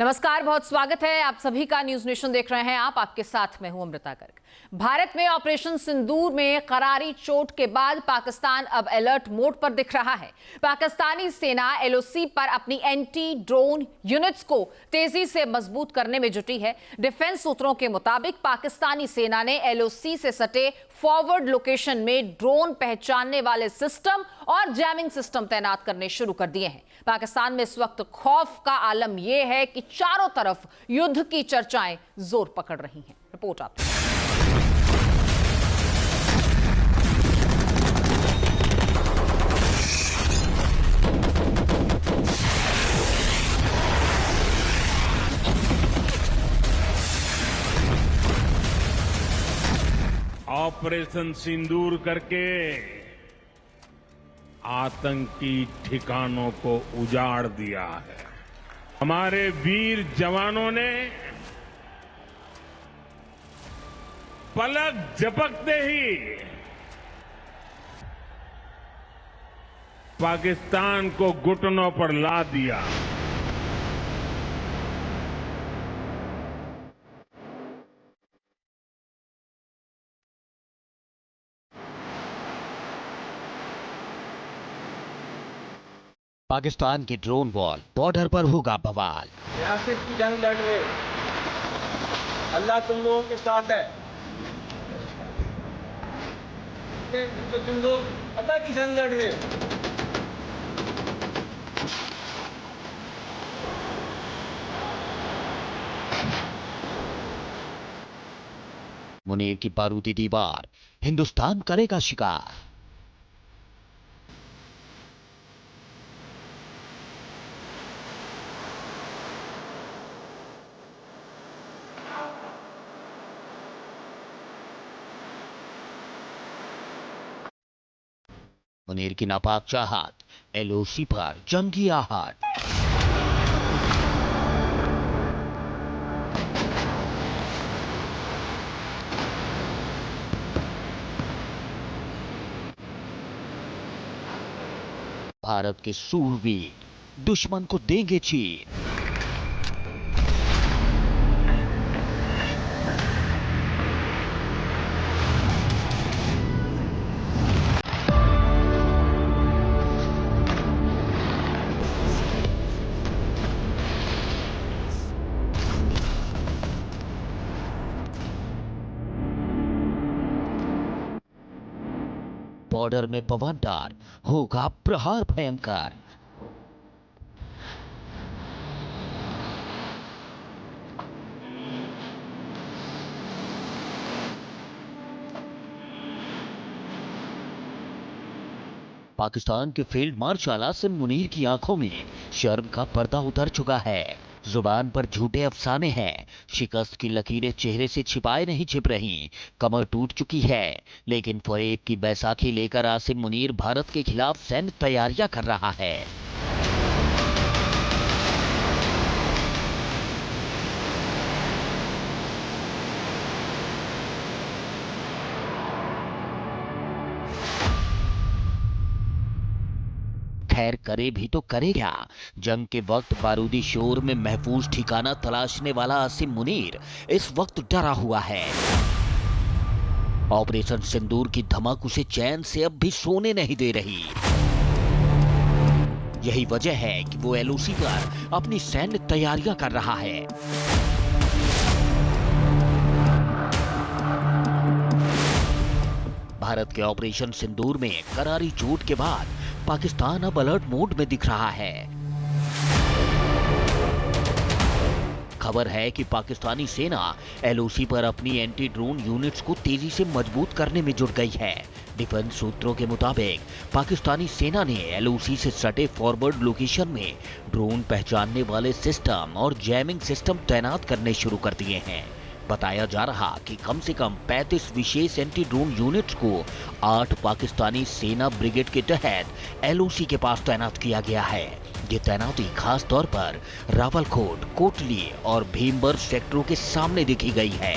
नमस्कार, बहुत स्वागत है आप सभी का। न्यूज नेशन देख रहे हैं आप। आपके साथ मैं हूं अमृता गर्ग। भारत में ऑपरेशन सिंदूर में करारी चोट के बाद पाकिस्तान अब अलर्ट मोड पर दिख रहा है। पाकिस्तानी सेना एलओसी पर अपनी एंटी ड्रोन यूनिट्स को तेजी से मजबूत करने में जुटी है। डिफेंस सूत्रों के मुताबिक पाकिस्तानी सेना ने एलओसी से सटे फॉरवर्ड लोकेशन में ड्रोन पहचानने वाले सिस्टम और जैमिंग सिस्टम तैनात करने शुरू कर दिए हैं। पाकिस्तान में इस वक्त खौफ का आलम यह है कि चारों तरफ युद्ध की चर्चाएं जोर पकड़ रही हैं। रिपोर्ट आप। ऑपरेशन सिंदूर करके आतंकी ठिकानों को उजाड़ दिया है। हमारे वीर जवानों ने पलक झपकते ही पाकिस्तान को घुटनों पर ला दिया। पाकिस्तान की ड्रोन वॉर बॉर्डर पर होगा बवाल। सियासत की जंग लड़ रहे, अल्लाह तुम लोगों के साथ है। तो तुम लोग अल्लाह की जंग लड़ रहे। मुनीर की बारूदी दीवार हिंदुस्तान करेगा शिकार। मुनीर की नापाक चाहत, एलओसी पर जंगी आहट। भारत के सूरवीर दुश्मन को देंगे चीर। बॉर्डर में बवंडर होगा प्रहार भयंकर। पाकिस्तान के फील्ड मार्शल आसिम मुनीर की आंखों में शर्म का पर्दा उतर चुका है। जुबान पर झूठे अफसाने हैं। शिकस्त की लकीरें चेहरे से छिपाए नहीं छिप रही। कमर टूट चुकी है, लेकिन फरेब की बैसाखी लेकर आसिम मुनीर भारत के खिलाफ सैन्य तैयारियां कर रहा है। खैर करे भी तो करे क्या। जंग के वक्त बारूदी शोर में महफूज ठिकाना तलाशने वाला आसिम मुनीर इस वक्त डरा हुआ है। ऑपरेशन सिंदूर की धमक उसे चैन से अब भी सोने नहीं दे रही। यही वजह है कि वो एलओसी पर अपनी सैन्य तैयारियां कर रहा है। भारत के ऑपरेशन सिंदूर में करारी चोट के बाद पाकिस्तान अब अलर्ट मोड में दिख रहा है। खबर है कि पाकिस्तानी सेना एलओसी पर अपनी एंटी ड्रोन यूनिट्स को तेजी से मजबूत करने में जुट गई है। डिफेंस सूत्रों के मुताबिक पाकिस्तानी सेना ने एलओसी से सटे फॉरवर्ड लोकेशन में ड्रोन पहचानने वाले सिस्टम और जैमिंग सिस्टम तैनात करने शुरू कर दिए हैं। बताया जा रहा कि कम से कम 35 विशेष एंटी ड्रोन यूनिट्स को 8 पाकिस्तानी सेना ब्रिगेड के तहत एलओसी के पास तैनात किया गया है। ये तैनाती खास तौर पर रावलकोट, कोटली और भीमबर सेक्टरों के सामने देखी गई है।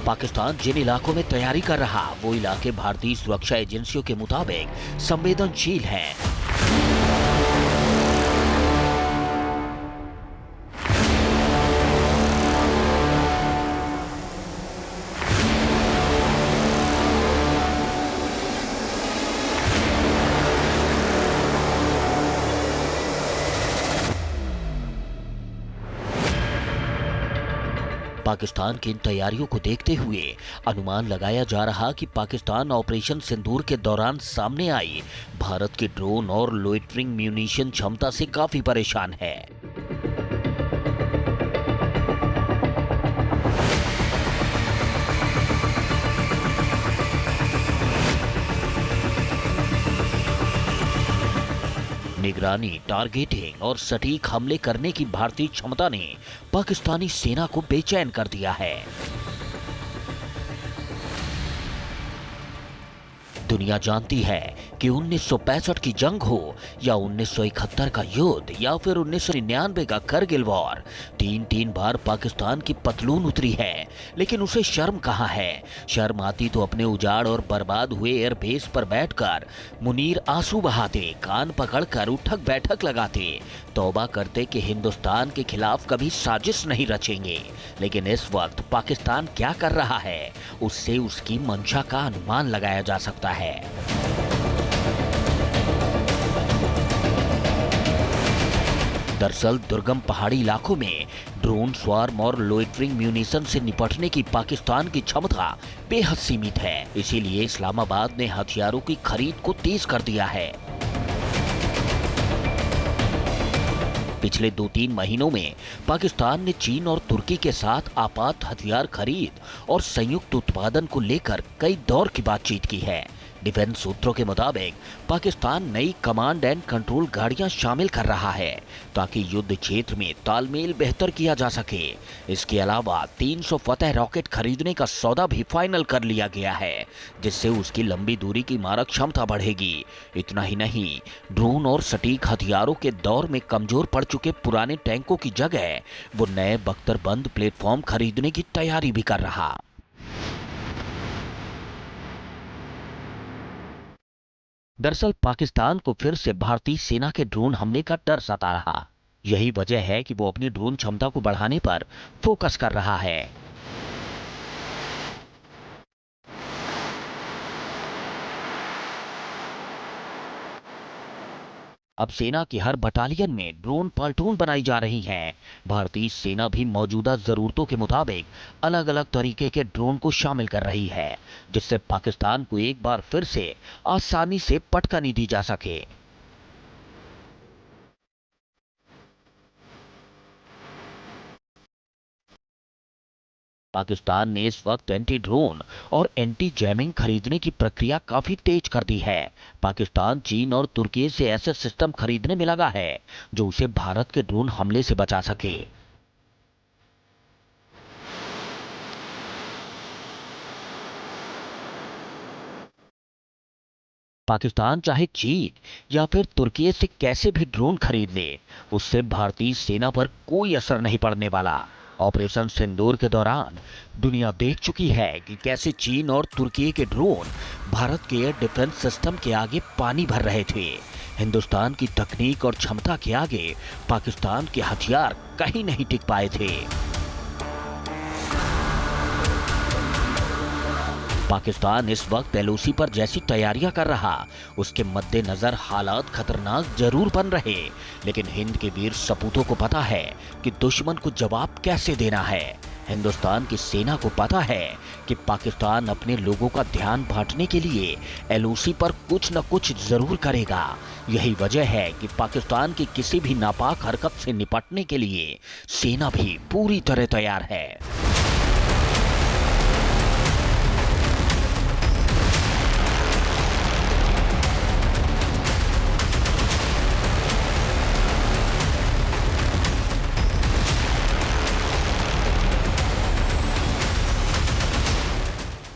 पाकिस्तान जिन इलाकों में तैयारी कर रहा वो इलाके भारतीय सुरक्षा एजेंसियों के मुताबिक संवेदनशील हैं। पाकिस्तान की इन तैयारियों को देखते हुए अनुमान लगाया जा रहा कि पाकिस्तान ऑपरेशन सिंदूर के दौरान सामने आई भारत की ड्रोन और लोइटरिंग म्यूनिशन क्षमता से काफी परेशान है। निगरानी, टारगेटिंग और सटीक हमले करने की भारतीय क्षमता ने पाकिस्तानी सेना को बेचैन कर दिया है। दुनिया जानती है कि 1965 की जंग हो या 1971 का युद्ध या फिर 1999 का करगिल वॉर, तीन बार पाकिस्तान की पतलून उतरी है, लेकिन उसे शर्म कहाँ है। शर्म आती तो अपने उजाड़ और बर्बाद हुए एयरबेस पर बैठकर मुनीर आंसू बहाते, कान पकड़कर उठक बैठक लगाते, तौबा करते कि हिंदुस्तान के खिलाफ कभी साजिश नहीं रचेंगे। लेकिन इस वक्त पाकिस्तान क्या कर रहा है, उससे उसकी मंशा का अनुमान लगाया जा सकता है। दरअसल दुर्गम पहाड़ी इलाकों में ड्रोन, स्वार्म और लोइटरिंग म्यूनिशन से निपटने की पाकिस्तान की क्षमता बेहद सीमित है। इसीलिए इस्लामाबाद ने हथियारों की खरीद को तेज कर दिया है। पिछले 2-3 महीनों में पाकिस्तान ने चीन और तुर्की के साथ आपात हथियार खरीद और संयुक्त उत्पादन को लेकर कई दौर की बातचीत की है। डिफेंस सूत्रों के मुताबिक पाकिस्तान नई कमांड एंड कंट्रोल गाड़ियां शामिल कर रहा है ताकि युद्ध क्षेत्र में तालमेल बेहतर किया जा सके। इसके अलावा 300 फतेह रॉकेट खरीदने का सौदा भी फाइनल कर लिया गया है, जिससे उसकी लंबी दूरी की मारक क्षमता बढ़ेगी। इतना ही नहीं, ड्रोन और सटीक हथियारों के दौर में कमजोर पड़ चुके पुराने टैंकों की जगह वो नए बख्तरबंद प्लेटफॉर्म खरीदने की तैयारी भी कर रहा। दरअसल पाकिस्तान को फिर से भारतीय सेना के ड्रोन हमले का डर सता रहा। यही वजह है कि वो अपनी ड्रोन क्षमता को बढ़ाने पर फोकस कर रहा है। अब सेना की हर बटालियन में ड्रोन प्लाटून बनाई जा रही हैं। भारतीय सेना भी मौजूदा जरूरतों के मुताबिक अलग अलग तरीके के ड्रोन को शामिल कर रही है, जिससे पाकिस्तान को एक बार फिर से आसानी से पटखनी दी जा सके। पाकिस्तान ने इस वक्त एंटी ड्रोन और एंटी जैमिंग खरीदने की प्रक्रिया काफी तेज कर दी है। पाकिस्तान चीन और तुर्की से ऐसे सिस्टम खरीदने में लगा है जो उसे भारत के ड्रोन हमले से बचा सके। पाकिस्तान चाहे चीन या फिर तुर्की से कैसे भी ड्रोन खरीद ले, उससे भारतीय सेना पर कोई असर नहीं पड़ने वाला। ऑपरेशन सिंदूर के दौरान दुनिया देख चुकी है कि कैसे चीन और तुर्की के ड्रोन भारत के एयर डिफेंस सिस्टम के आगे पानी भर रहे थे। हिंदुस्तान की तकनीक और क्षमता के आगे पाकिस्तान के हथियार कहीं नहीं टिक पाए थे। पाकिस्तान इस वक्त एलओसी पर जैसी तैयारियां कर रहा, उसके मद्देनजर हालात खतरनाक जरूर बन रहे, लेकिन हिंद के वीर सपूतों को पता है कि दुश्मन को जवाब कैसे देना है। हिंदुस्तान की सेना को पता है कि पाकिस्तान अपने लोगों का ध्यान बांटने के लिए एलओसी पर कुछ न कुछ जरूर करेगा। यही वजह है कि पाकिस्तान की किसी भी नापाक हरकत से निपटने के लिए सेना भी पूरी तरह तैयार है।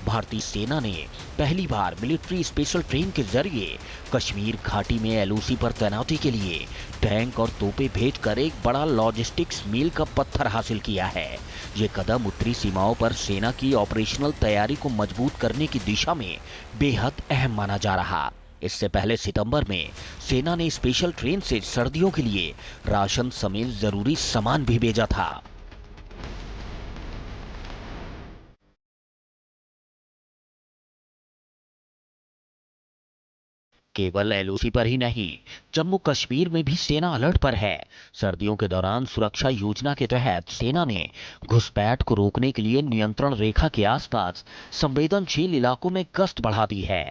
भारतीय सेना ने पहली बार मिलिट्री स्पेशल ट्रेन के जरिए कश्मीर घाटी में एलओसी पर तैनाती के लिए टैंक और तोपें भेजकर एक बड़ा लॉजिस्टिक्स मील का पत्थर हासिल किया है। ये कदम उत्तरी सीमाओं पर सेना की ऑपरेशनल तैयारी को मजबूत करने की दिशा में बेहद अहम माना जा रहा। इससे पहले सितंबर में सेना ने स्पेशल ट्रेन से सर्दियों के लिए राशन समेत जरूरी सामान भी भेजा था। केवल एलओसी पर ही नहीं, जम्मू कश्मीर में भी सेना अलर्ट पर है। सर्दियों के दौरान सुरक्षा योजना के तहत सेना ने घुसपैठ को रोकने के लिए नियंत्रण रेखा के आसपास संवेदनशील इलाकों में गश्त बढ़ा दी है।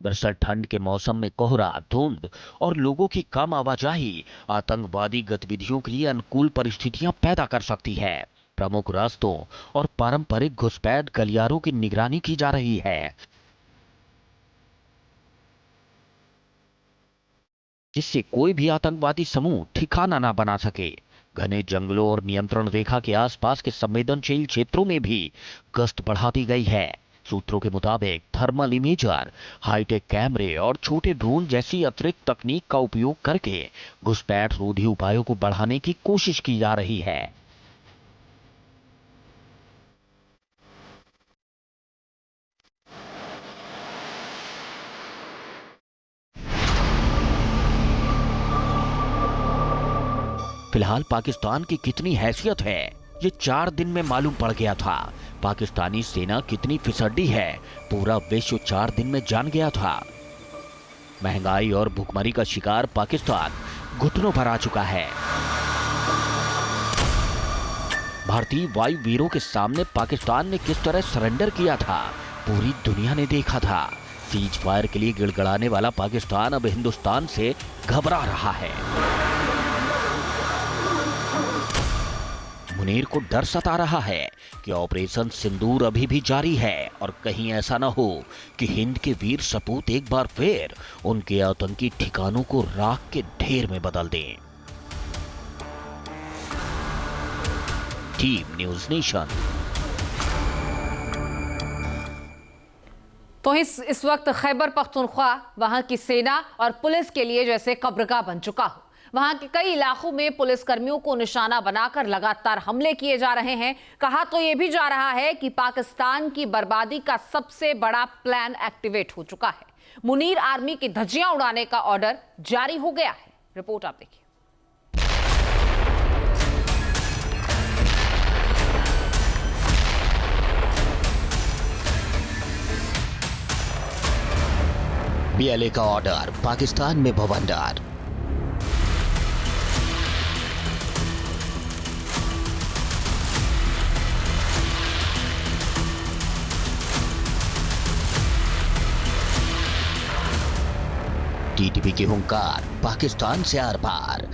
दरअसल ठंड के मौसम में कोहरा, धुंध और लोगों की कम आवाजाही आतंकवादी गतिविधियों के लिए अनुकूल परिस्थितियां पैदा कर सकती है। प्रमुख रास्तों और पारंपरिक घुसपैठ गलियारों की निगरानी की जा रही है, जिससे कोई भी आतंकवादी समूह ठिकाना ना बना सके। घने जंगलों और नियंत्रण रेखा के आसपास के संवेदनशील क्षेत्रों में भी गश्त बढ़ा दी गई है। सूत्रों के मुताबिक थर्मल इमेजर, हाईटेक कैमरे और छोटे ड्रोन जैसी अतिरिक्त तकनीक का उपयोग करके घुसपैठ रोधी उपायों को बढ़ाने की कोशिश की जा रही है। फिलहाल पाकिस्तान की कितनी हैसियत है, ये 4 दिन में मालूम पड़ गया था। पाकिस्तानी सेना कितनी फिसड्डी है, पूरा विश्व 4 दिन में जान गया था। महंगाई और भुखमरी का शिकार पाकिस्तान घुटनों पर आ चुका है। भारतीय वायु वीरों के सामने पाकिस्तान ने किस तरह सरेंडर किया था, पूरी दुनिया ने देखा था। सीज फायर के लिए गिड़गिड़ाने वाला पाकिस्तान अब हिंदुस्तान से घबरा रहा है। मुनीर को डर सता रहा है कि ऑपरेशन सिंदूर अभी भी जारी है और कहीं ऐसा ना हो कि हिंद के वीर सपूत एक बार फिर उनके आतंकी ठिकानों को राख के ढेर में बदल दें। Team news nation. तो इस वक्त खैबर पख्तूनख्वा वहां की सेना और पुलिस के लिए जैसे कब्रगाह बन चुका हो। वहां के कई इलाकों में पुलिस कर्मियों को निशाना बनाकर लगातार हमले किए जा रहे हैं। कहा तो यह भी जा रहा है कि पाकिस्तान की बर्बादी का सबसे बड़ा प्लान एक्टिवेट हो चुका है। मुनीर आर्मी की धज्जियां उड़ाने का ऑर्डर जारी हो गया है। रिपोर्ट आप देखिए। बीएलए का ऑर्डर, पाकिस्तान में बवंडर। टीटीपी की हुंकार, पाकिस्तान से आर पार।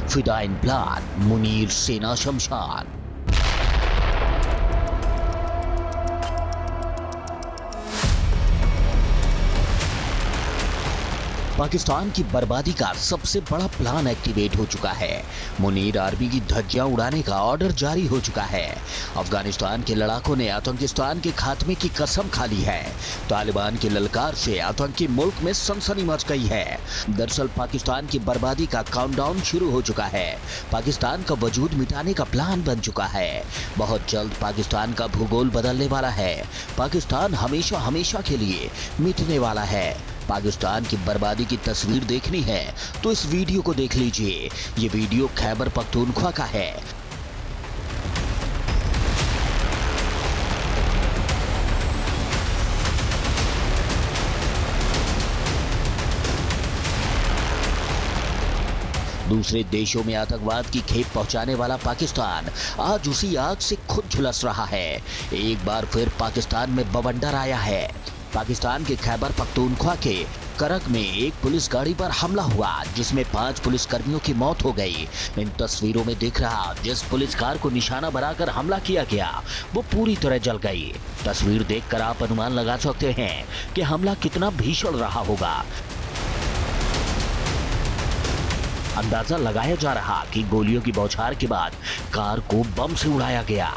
फिदाइन प्लान, मुनीर सेना शमशान। पाकिस्तान की बर्बादी का सबसे बड़ा प्लान एक्टिवेट हो चुका है। मुनीर आर्मी की धज्जियां उड़ाने का ऑर्डर जारी हो चुका है। अफगानिस्तान के लड़ाकों ने आतंकिस्तान के खात्मे की कसम खा ली है। तालिबान की ललकार से आतंकी मुल्क में सनसनी मच गई है। दरअसल पाकिस्तान की बर्बादी का काउंटडाउन शुरू हो चुका है। पाकिस्तान का वजूद मिटाने का प्लान बन चुका है। बहुत जल्द पाकिस्तान का भूगोल बदलने वाला है। पाकिस्तान हमेशा हमेशा के लिए मिटने वाला है। पाकिस्तान की बर्बादी की तस्वीर देखनी है तो इस वीडियो को देख लीजिए। ये वीडियो खैबर पख्तूनख्वा का है। दूसरे देशों में आतंकवाद की खेप पहुंचाने वाला पाकिस्तान आज उसी आग से खुद झुलस रहा है। एक बार फिर पाकिस्तान में बवंडर आया है। पाकिस्तान के खैबर पख्तूनख्वा के करक में एक पुलिस गाड़ी पर हमला हुआ जिसमें 5 पुलिसकर्मियों की मौत हो गई। इन तस्वीरों में दिख रहा जिस पुलिस कार को निशाना बनाकर हमला किया गया वो पूरी तरह जल गई। तस्वीर देखकर आप अनुमान लगा सकते हैं कि हमला कितना भीषण रहा होगा। अंदाजा लगाया जा रहा कि गोलियों की बौछार के बाद कार को बम से उड़ाया गया।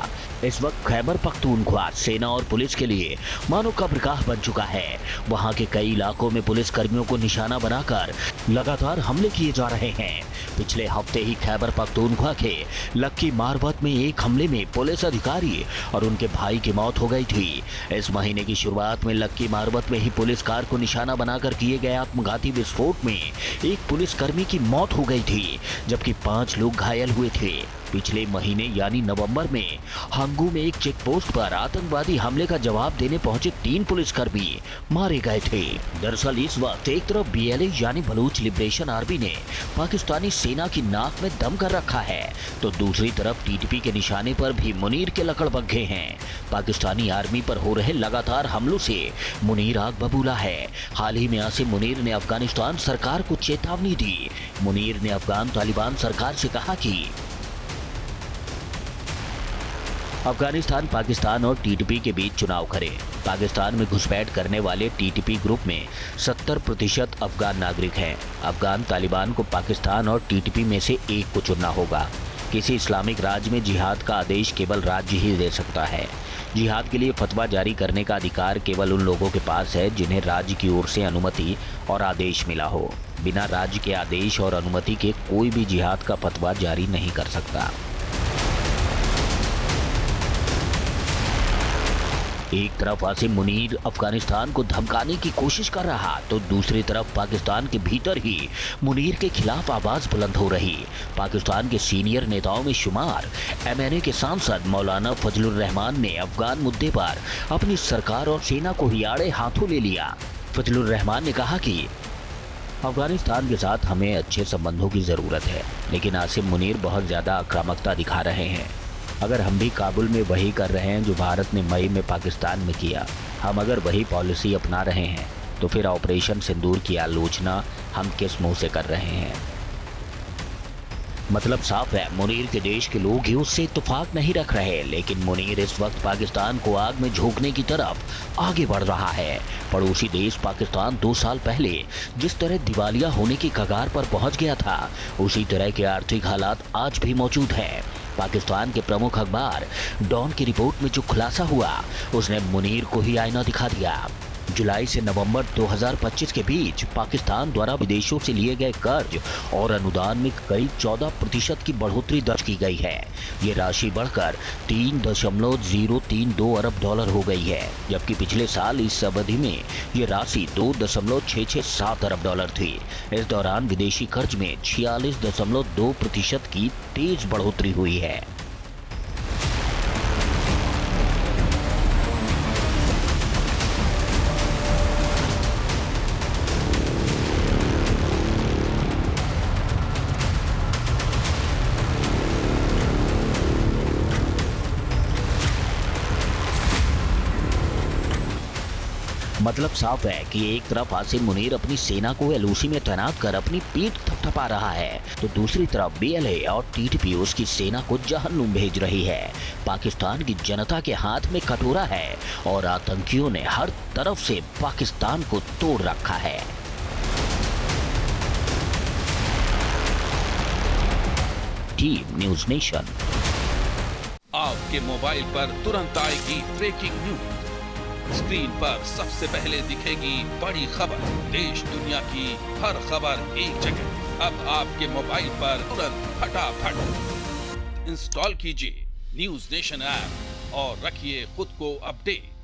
इस वक्त खैबर पख्तूनख्वा सेना और पुलिस के लिए मानो कब्रगाह बन चुका है। वहां के कई इलाकों में पुलिस कर्मियों को निशाना बनाकर लगातार हमले किए जा रहे हैं। पिछले हफ्ते ही खैबर पख्तूनख्वा के लक्की मारवत में एक हमले में पुलिस अधिकारी और उनके भाई की मौत हो गई थी। इस महीने की शुरुआत में लक्की मारवत में ही पुलिस कार को निशाना बनाकर किए गए आत्मघाती विस्फोट में एक पुलिसकर्मी की मौत हो गई थी, जबकि 5 लोग घायल हुए थे। पिछले महीने यानी नवंबर में हंगू में एक चेक पोस्ट पर आतंकवादी हमले का जवाब देने पहुंचे 3 पुलिसकर्मी मारे गए थे। दरअसल इस वक्त एक तरफ BLA यानी बलूच लिबरेशन आर्मी ने पाकिस्तानी सेना की नाक में दम कर रखा है, तो दूसरी तरफ TTP के निशाने पर भी मुनीर के लकड़बग्घे हैं। पाकिस्तानी आर्मी पर हो रहे लगातार हमलों से मुनीर आग बबूला है। हाल ही में आसिम मुनीर ने अफगानिस्तान सरकार को चेतावनी दी। मुनीर ने अफगान तालिबान सरकार से कहा कि अफगानिस्तान, पाकिस्तान और TTP के बीच चुनाव करें। पाकिस्तान में घुसपैठ करने वाले TTP ग्रुप में 70% अफगान नागरिक हैं। अफगान तालिबान को पाकिस्तान और TTP में से एक को चुनना होगा। किसी इस्लामिक राज्य में जिहाद का आदेश केवल राज्य ही दे सकता है। जिहाद के लिए फतवा जारी करने का अधिकार केवल उन लोगों के पास है जिन्हें राज्य की ओर से अनुमति और आदेश मिला हो। बिना राज्य के आदेश और अनुमति के कोई भी जिहाद का फतवा जारी नहीं कर सकता। एक तरफ आसिम मुनीर अफगानिस्तान को धमकाने की कोशिश कर रहा, तो दूसरी तरफ पाकिस्तान के भीतर ही मुनीर के खिलाफ आवाज बुलंद हो रही। पाकिस्तान के सीनियर नेताओं में शुमार MNA के सांसद मौलाना फजलुर रहमान ने अफगान मुद्दे पर अपनी सरकार और सेना को ही आड़े हाथों ले लिया। फजलुर रहमान ने कहा कि अफगानिस्तान के साथ हमें अच्छे संबंधों की जरूरत है, लेकिन आसिम मुनीर बहुत ज्यादा आक्रामकता दिखा रहे हैं। अगर हम भी काबुल में वही कर रहे हैं जो भारत ने मई में पाकिस्तान में किया, हम अगर वही पॉलिसी अपना रहे हैं, तो फिर ऑपरेशन सिंदूर की आलोचना हम किस मुंह से कर रहे हैं। मतलब साफ है, मुनीर के देश के लोग ही उससे इत्तेफाक नहीं रख रहे, लेकिन मुनीर इस वक्त पाकिस्तान को आग में झोंकने की तरफ आगे बढ़ रहा है। पड़ोसी देश पाकिस्तान 2 साल पहले जिस तरह दिवालिया होने की कगार पर पहुंच गया था, उसी तरह के आर्थिक हालात आज भी मौजूद हैं। पाकिस्तान के प्रमुख अखबार डॉन की रिपोर्ट में जो खुलासा हुआ, उसने मुनीर को ही आईना दिखा दिया। जुलाई से नवंबर 2025 के बीच पाकिस्तान द्वारा विदेशों से लिए गए कर्ज और अनुदान में करीब 14% की बढ़ोतरी दर्ज की गई है। ये राशि बढ़कर 3.032 अरब डॉलर हो गई है, जबकि पिछले साल इस अवधि में ये राशि 2.667 अरब डॉलर थी। इस दौरान विदेशी कर्ज में 46.2% की तेज बढ़ोतरी हुई है। मतलब साफ है कि एक तरफ आसिम मुनीर अपनी सेना को LOC में तैनात कर अपनी पीठ थपथपा रहा है, तो दूसरी तरफ BLA और TTP उसकी सेना को जहन्नुम भेज रही है। पाकिस्तान की जनता के हाथ में कटोरा है और आतंकियों ने हर तरफ से पाकिस्तान को तोड़ रखा है। Team news nation. आपके मोबाइल पर तुरंत आएगी ब्रेकिंग न्यूज। स्क्रीन पर सबसे पहले दिखेगी बड़ी खबर। देश दुनिया की हर खबर एक जगह। अब आपके मोबाइल पर तुरंत फटाफट इंस्टॉल कीजिए न्यूज़ नेशन ऐप और रखिए खुद को अपडेट।